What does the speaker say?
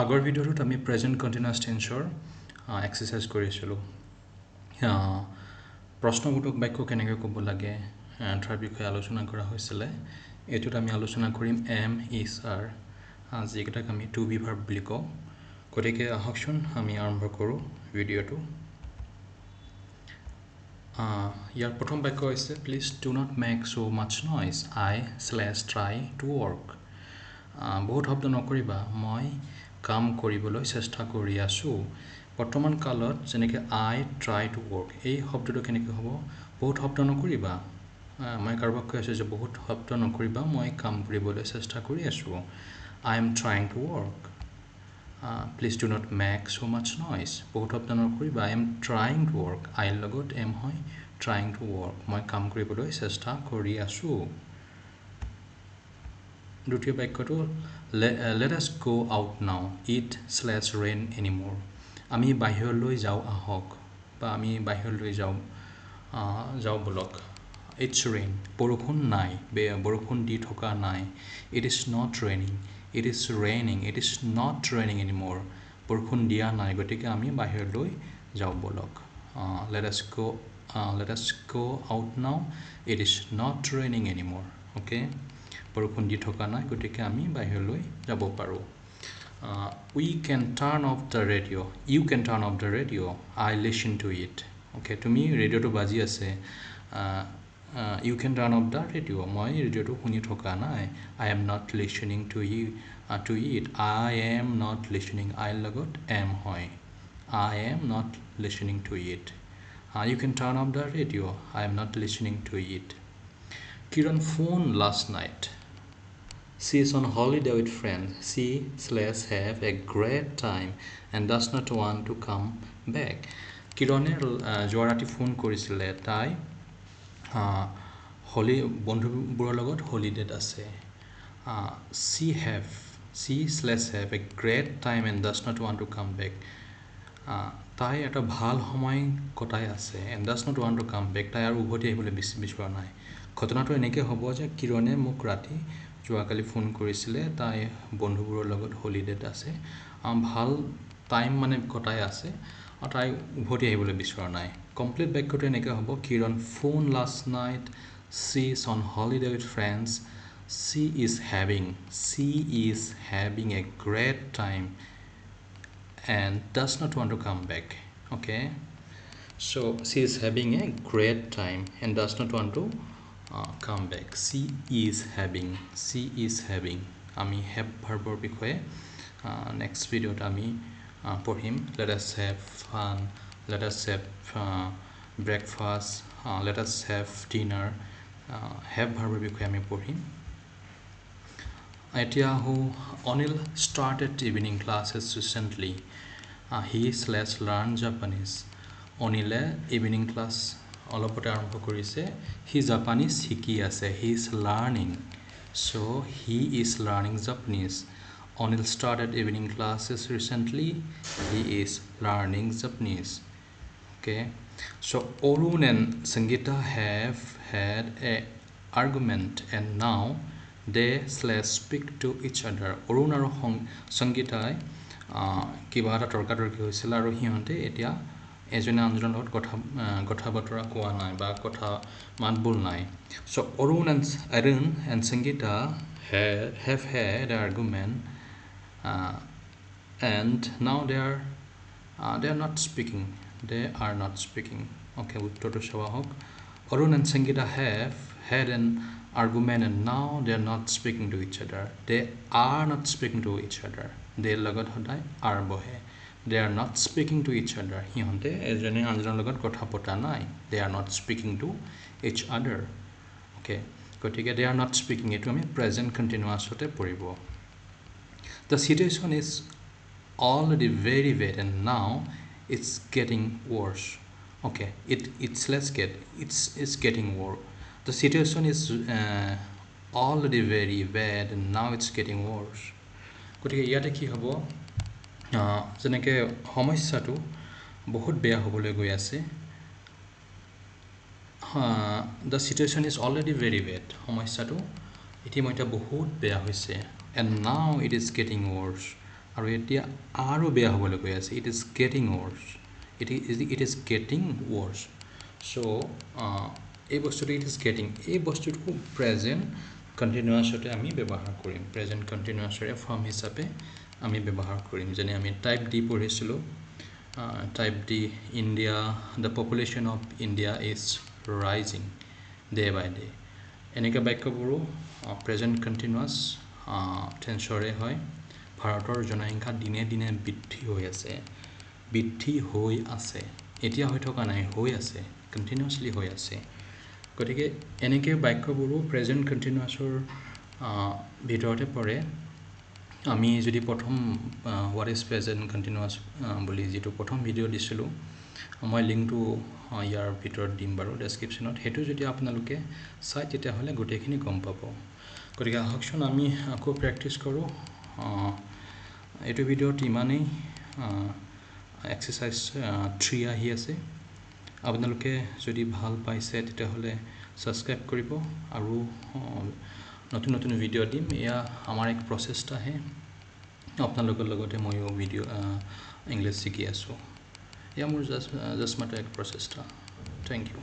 আগৰ ভিডিঅ'টোত আমি প্ৰেজেন্ট কন্টিনিউয়াছ টেন্সৰ এক্সাৰসাইজ কৰিছিলো প্ৰশ্নবোধক বাক্য কেনেকৈ ক'ব লাগে তাৰ বিষয়ে আলোচনা কৰা হৈছিলে এটোত আমি আলোচনা কৰিম এম ইজ আৰ যিকেইটাক আমি টু বি ভাৰ্ব বুলি কওঁ গতিকে আহকচোন আমি আৰম্ভ কৰোঁ ভিডিঅ'টো ইয়াৰ প্ৰথম বাক্য হৈছে please do not make so mass noise I try two work বহুত শব্দ নকৰিবা মই কাম কৰিবলৈ চেষ্টা কৰি আছো বৰ্তমান কালত যেনেকৈ আই ট্ৰাই টু ৱৰ্ক এই শব্দটো কেনেকৈ হ'ব বহুত শব্দ নকৰিবা মই কাৰোবাক কৈ আছো যে বহুত শব্দ নকৰিবা মই কাম কৰিবলৈ চেষ্টা কৰি আছো I am trying two work please do not make so mass noise বহুত শব্দ নকৰিবা I am trying two work আইৰ লগত এম হয় ট্ৰাইং টু ৱৰ্ক মই কাম কৰিবলৈ চেষ্টা কৰি আছো দ্বিতীয় বাক্যটো let us go out now it/rain anymore আমি বাহিৰলৈ যাও আহক বা আমি বাহিৰলৈ যাও বলক it's rain বৰষুণ নাই বৰষুণ দি থকা নাই it is not raining it is raining it is not raining anymore বৰষুণ দিয়া নাই গতিকে আমি বাহিৰলৈ যাও বলক let us go out now it is not raining anymore okay বৰষুণ দি থকা নাই গতিকে আমি বাহিৰলৈ যাব পাৰো we can turn off the radio you can turn off the radio I listen to it okay তুমি ৰেডিঅ'টো বাজি আছে you can turn off the radio মই ৰেডিঅ'টো শুনি থকা নাই I am not listening to it I am not listening I লগত am হয় I am not listening to it you can turn off the radio I am not listening to it Kiran phoned last night She is on holiday with friends. She/have a great time and does not want to come back. Kirane যোৱা ৰাতি phone কৰিছিলে তাই বন্ধুবোৰৰ লগত হলিডেত আছে she/have a great time and does not want to come back তাই এটা ভাল সময় কটাই আছে and does not want to come back তাই আৰু উভতি আহিবলৈ বিচৰা নাই ঘটনাটো এনেকৈ হ'ব যে কিৰণে মোক ৰাতি যোৱাকালি ফোন কৰিছিলে তাই বন্ধুবোৰৰ লগত হলিডেত আছে ভাল টাইম মানে কটাই আছে আৰু তাই উভতি আহিবলৈ বিচৰা নাই কমপ্লিট বাক্যটো এনেকৈ হ'ব Kiran phone last night she is on holiday with friends she is having a great time and does not want to come back okay so she is having a great time and does not want to come back she is having আমি have verbৰ বিষয়ে next videot আমি পঢ়িম let us have fun let us have breakfast let us have dinner have verbৰ বিষয়ে আমি পঢ়িম এতিয়া Anil started evening classes recently he/learn Japanese Anile evening class অলপতে আৰম্ভ কৰিছে হি জাপানীজ শিকি আছে he is learning so he is learning Japanese Anil started evening classes recently he is learning Japanese okay so Arun and Sangeeta have had a argument and now they/speak to each other Arun আৰু Sangeetai কিবা এটা তৰ্কাতৰ্কি হৈছিল আৰু হিহঁতে এতিয়া এজনে আনজনৰ লগত কথা বতৰা কোৱা নাই বা কথা মাতবোল নাই so Arun and Sangeeta have had an argument and now they are not speaking okay উত্তৰটো চাবা হোক Arun and Sangeeta have had an argument and now they are not speaking to each other they are not speaking to each other they লগত সদায় are বহে they are not speaking to each other হিহঁতে এজনে আনজনৰ লগত কথা পতা নাই they are not speaking to each other okay গতিকে they are not speaking এটো আমি present continuous হতে পঢ়িব the situation is already very bad and now it's getting worse okay it's getting worse the situation is already very bad and now it's getting worse গতিকে ইয়াতে কি হ'ব যেনেকে সমস্যাটো বহুত বেয়া হ'বলৈ গৈ আছে the situation is already very bad সমস্যাটো ইতিমধ্যে বহুত বেয়া হৈছে and now it is getting worse আৰু এতিয়া আৰু বেয়া হ'বলৈ গৈ আছে it is getting worse it is getting worse so' এই বস্তুটো ইট ইজ গেটিং এই বস্তুটো প্ৰেজেণ্ট কণ্টিনিউৱাছতে আমি ব্যৱহাৰ কৰিম প্ৰেজেণ্ট কণ্টিনিউৱাছৰে ফৰ্ম হিচাপে আমি ব্যৱহাৰ কৰিম যেনে আমি টাইপ ডি পঢ়িছিলোঁ type D India the population of India is rising day by day এনেকৈ বাক্যবোৰো প্ৰেজেণ্ট কণ্টিনিউৱাছ টেন্সৰে হয় ভাৰতৰ জনসংখ্যা দিনে দিনে বৃদ্ধি হৈ আছে এতিয়া হৈ থকা নাই হৈ আছে কণ্টিনিউৱাছলি হৈ আছে গতিকে এনেকৈ বাক্যবোৰো প্ৰেজেণ্ট কণ্টিনিউৱাছৰ ভিতৰতে পৰে আমি যদি প্ৰথম হোৱাট ইজ প্ৰেজেণ্ট কণ্টিনিউৱাছ বুলি যিটো প্ৰথম ভিডিঅ' দিছিলোঁ মই লিংকটো ইয়াৰ ভিতৰত দিম বাৰু ডেছক্ৰিপশ্যনত সেইটো যদি আপোনালোকে চাই তেতিয়াহ'লে গোটেইখিনি গম পাব গতিকে আহকচোন আমি আকৌ প্ৰেক্টিছ কৰোঁ এইটো ভিডিঅ'ত ইমানেই এক্সাৰচাইজ 3 আহি আছে আপোনালোকে যদি ভাল পাইছে তেতিয়াহ'লে ছাবস্ক্ৰাইব কৰিব আৰু নতুন নতুন ভিডিঅ' দিম এয়া আমাৰ এক প্ৰচেষ্টাহে আপোনালোকৰ লগতে ময়ো ভিডিঅ' ইংলিছ শিকি আছোঁ এয়া মোৰ জাষ্ট মাত্ৰ এক প্ৰচেষ্টা থেংক ইউ